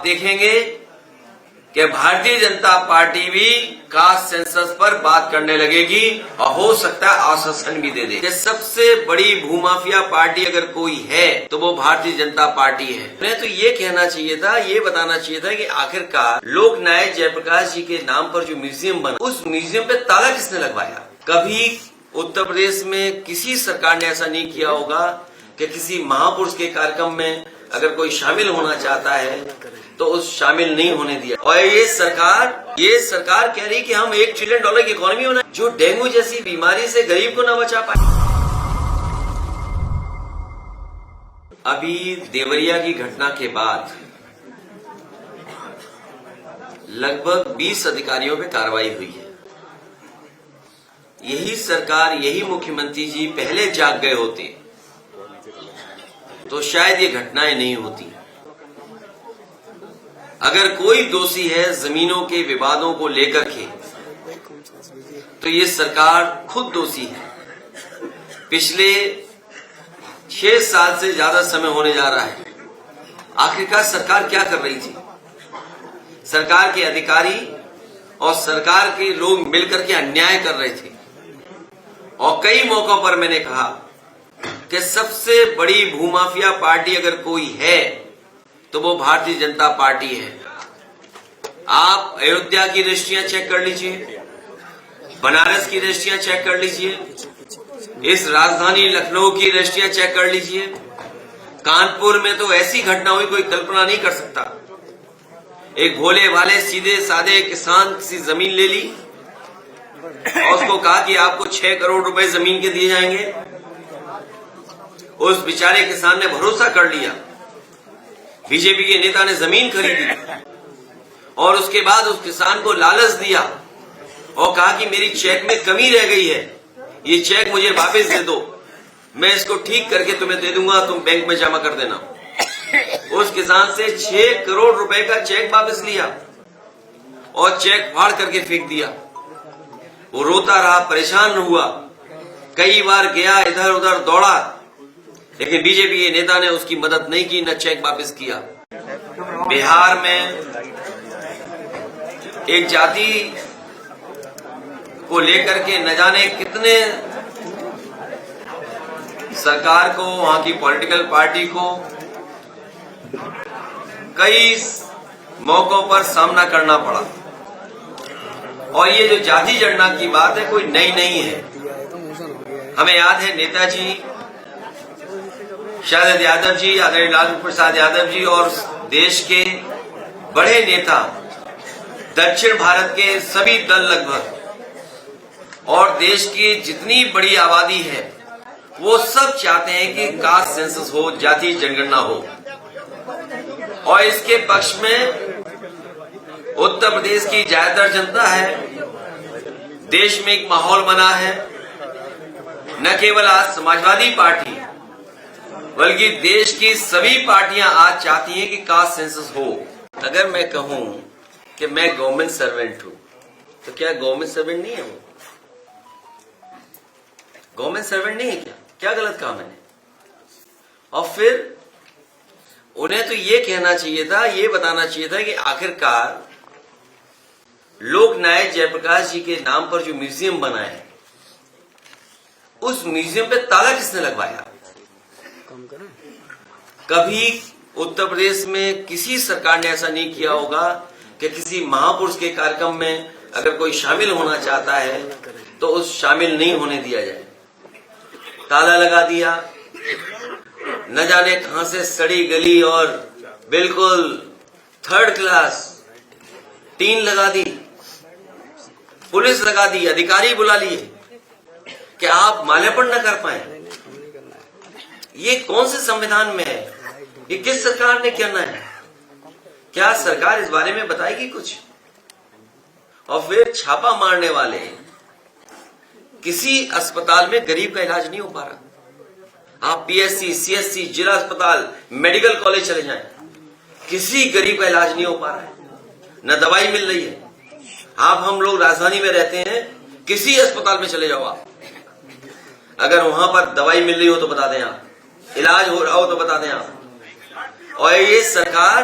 आप देखेंगे कि भारतीय जनता पार्टी भी कास्ट सेंसस पर बात करने लगेगी और हो सकता है आश्वासन भी दे दे कि सबसे बड़ी भूमाफिया पार्टी अगर कोई है तो वो भारतीय जनता पार्टी है। उन्हें तो ये कहना चाहिए था, ये बताना चाहिए था कि आखिरकार लोक नायक जयप्रकाश जी के नाम पर जो म्यूजियम बना, उस म्यूजियम पे ताला किसने लगवाया। कभी उत्तर प्रदेश में किसी सरकार ने ऐसा नहीं किया होगा कि किसी महापुरुष के कार्यक्रम में अगर कोई शामिल होना चाहता है तो उस शामिल नहीं होने दिया। और ये सरकार कह रही कि हम $1 ट्रिलियन की इकोनॉमी बनाए, जो डेंगू जैसी बीमारी से गरीब को न बचा पाए। अभी देवरिया की घटना के बाद लगभग 20 अधिकारियों पे कार्रवाई हुई है। यही सरकार, यही मुख्यमंत्री जी पहले जाग गए होते तो शायद ये घटनाएं नहीं होती। अगर कोई दोषी है जमीनों के विवादों को लेकर के तो ये सरकार खुद दोषी है। पिछले 6 साल से ज्यादा समय होने जा रहा है। आखिरकार सरकार क्या कर रही थी। सरकार के अधिकारी और सरकार के लोग मिलकर के अन्याय कर रहे थे। और कई मौकों पर मैंने कहा कि सबसे बड़ी भूमाफिया पार्टी अगर कोई है तो वो भारतीय जनता पार्टी है। आप अयोध्या की रजिस्ट्रियां चेक कर लीजिए, बनारस की रजिस्ट्रियां चेक कर लीजिए, इस राजधानी लखनऊ की रजिस्ट्रियां चेक कर लीजिए। कानपुर में तो ऐसी घटना हुई कोई कल्पना नहीं कर सकता। एक भोले भाले सीधे साधे किसान किसी जमीन ले ली और उसको कहा कि आपको 6 करोड़ रुपए जमीन के दिए जाएंगे। उस बेचारे किसान ने भरोसा कर लिया, बीजेपी के नेता ने जमीन खरीदी और उसके बाद उस किसान को लालच दिया और कहा कि मेरी चेक में कमी रह गई है, ये चेक मुझे वापस दे दो, मैं इसको ठीक करके तुम्हें दे दूंगा, तुम बैंक में जमा कर देना। उस किसान से 6 करोड़ रुपए का चेक वापस लिया और चेक फाड़ करके फेंक दिया। वो रोता रहा, परेशान हुआ, कई बार गया, इधर उधर दौड़ा, लेकिन बीजेपी के नेता ने उसकी मदद नहीं की, न चेक वापस किया। बिहार में एक जाति को लेकर के न जाने कितने सरकार को, वहां की पॉलिटिकल पार्टी को कई मौकों पर सामना करना पड़ा। और ये जो जाति जनगणना की बात है कोई नई नहीं है। हमें याद है नेताजी शरद यादव जी, आदरणीय लालू प्रसाद यादव जी और देश के बड़े नेता, दक्षिण भारत के सभी दल लगभग और देश की जितनी बड़ी आबादी है वो सब चाहते हैं कि कास्ट सेंसस हो, जाति जनगणना हो। और इसके पक्ष में उत्तर प्रदेश की ज्यादातर जनता है। देश में एक माहौल बना है। न केवल आज समाजवादी पार्टी बल्कि देश की सभी पार्टियां आज चाहती हैं कि कास्ट सेंसस हो। अगर मैं कहूं कि मैं गवर्नमेंट सर्वेंट हूं तो क्या गवर्नमेंट सर्वेंट नहीं है? वो गवर्नमेंट सर्वेंट नहीं है क्या? क्या गलत कहा मैंने? और फिर उन्हें तो ये कहना चाहिए था, ये बताना चाहिए था कि आखिरकार लोक नायक जयप्रकाश जी के नाम पर जो म्यूजियम बना है, उस म्यूजियम पे ताला किसने लगवाया। कभी उत्तर प्रदेश में किसी सरकार ने ऐसा नहीं किया होगा कि किसी महापुरुष के कार्यक्रम में अगर कोई शामिल होना चाहता है तो उस शामिल नहीं होने दिया जाए। ताला लगा दिया, न जाने कहां से सड़ी गली और बिल्कुल 3rd क्लास टीन लगा दी, पुलिस लगा दी, अधिकारी बुला लिए कि आप माल्यार्पण न कर पाए। ये कौन से संविधान में है? ये किस सरकार ने करना है? क्या सरकार इस बारे में बताएगी कुछ? और फिर छापा मारने वाले, किसी अस्पताल में गरीब का इलाज नहीं हो पा रहा। आप पीएससी, सीएससी, जिला अस्पताल, मेडिकल कॉलेज चले जाएं, किसी गरीब का इलाज नहीं हो पा रहा है, न दवाई मिल रही है। आप हम लोग राजधानी में रहते हैं, किसी अस्पताल में चले जाओ आप, अगर वहां पर दवाई मिल रही हो तो बता दें आप, इलाज हो रहा हो तो बता दें आप। और ये सरकार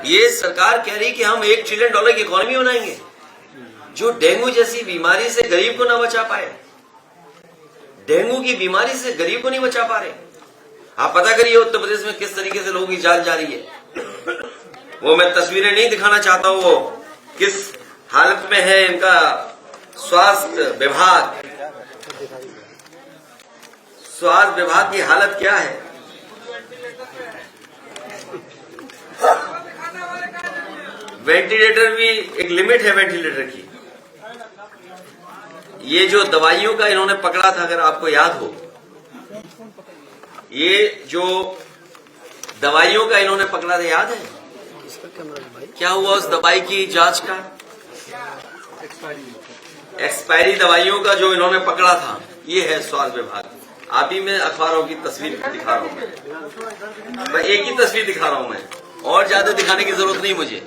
ये सरकार कह रही कि हम $1 ट्रिलियन की इकोनॉमी बनाएंगे, जो डेंगू जैसी बीमारी से गरीब को ना बचा पाए। डेंगू की बीमारी से गरीब को नहीं बचा पा रहे। आप पता करिए उत्तर प्रदेश में किस तरीके से लोगों की जान जा रही है। वो मैं तस्वीरें नहीं दिखाना चाहता हूं, वो किस हालत में है इनका स्वास्थ्य विभाग। स्वास्थ्य विभाग की हालत क्या है। वेंटिलेटर भी एक लिमिट है वेंटिलेटर की। ये जो दवाइयों का इन्होंने पकड़ा था, अगर आपको याद हो, ये जो दवाइयों का इन्होंने पकड़ा था, याद है क्या हुआ उस दवाई की जांच का? एक्सपायरी दवाइयों का जो इन्होंने पकड़ा था, ये है स्वास्थ्य विभाग। आप ही में अखबारों की तस्वीर दिखा रहा हूं मैं एक ही तस्वीर दिखा रहा हूं मैं, और ज्यादा दिखाने की जरूरत नहीं मुझे,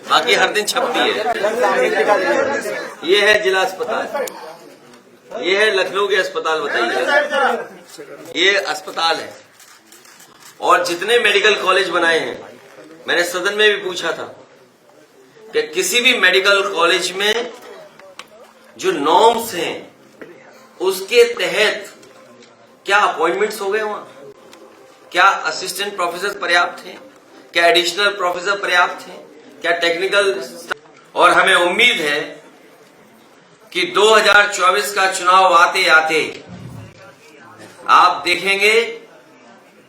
बाकी हर दिन छपती है। ये है जिला अस्पताल, ये है लखनऊ के अस्पताल, बताइए ये अस्पताल है। और जितने मेडिकल कॉलेज बनाए हैं, मैंने सदन में भी पूछा था कि किसी भी मेडिकल कॉलेज में जो नॉर्म्स हैं उसके तहत क्या अपॉइंटमेंट्स हो गए वहां, क्या असिस्टेंट प्रोफेसर पर्याप्त हैं, क्या एडिशनल प्रोफेसर पर्याप्त हैं, क्या टेक्निकल। और हमें उम्मीद है कि 2024 का चुनाव आते आते आप देखेंगे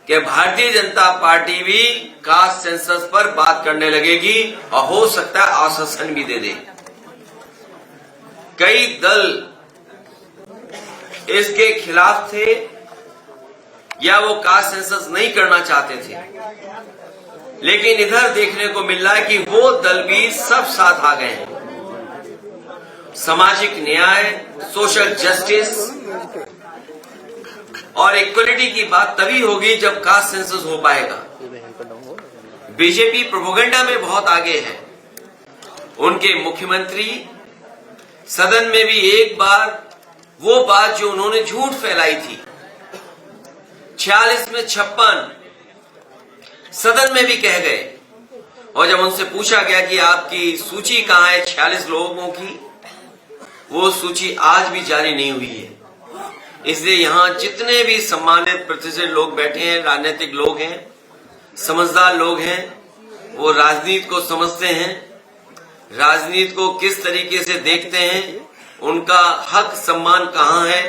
कि भारतीय जनता पार्टी भी कास्ट सेंसस पर बात करने लगेगी और हो सकता है आश्वासन भी दे दे। कई दल इसके खिलाफ थे या वो कास्ट सेंसस नहीं करना चाहते थे, लेकिन इधर देखने को मिल रहा है कि वो दल भी सब साथ आ गए हैं। सामाजिक न्याय, सोशल जस्टिस और इक्वलिटी की बात तभी होगी जब कास्ट सेंसस हो पाएगा। बीजेपी प्रोपेगेंडा में बहुत आगे है। उनके मुख्यमंत्री सदन में भी एक बार वो बात जो उन्होंने झूठ फैलाई थी, 46 में 56 सदन में भी कह गए। और जब उनसे पूछा गया कि आपकी सूची कहां है 46 लोगों की, वो सूची आज भी जारी नहीं हुई है। इसलिए यहां जितने भी सम्मानित प्रतिष्ठित लोग बैठे हैं, राजनीतिक लोग हैं, समझदार लोग हैं, वो राजनीति को समझते हैं, राजनीति को किस तरीके से देखते हैं, उनका हक सम्मान कहां है।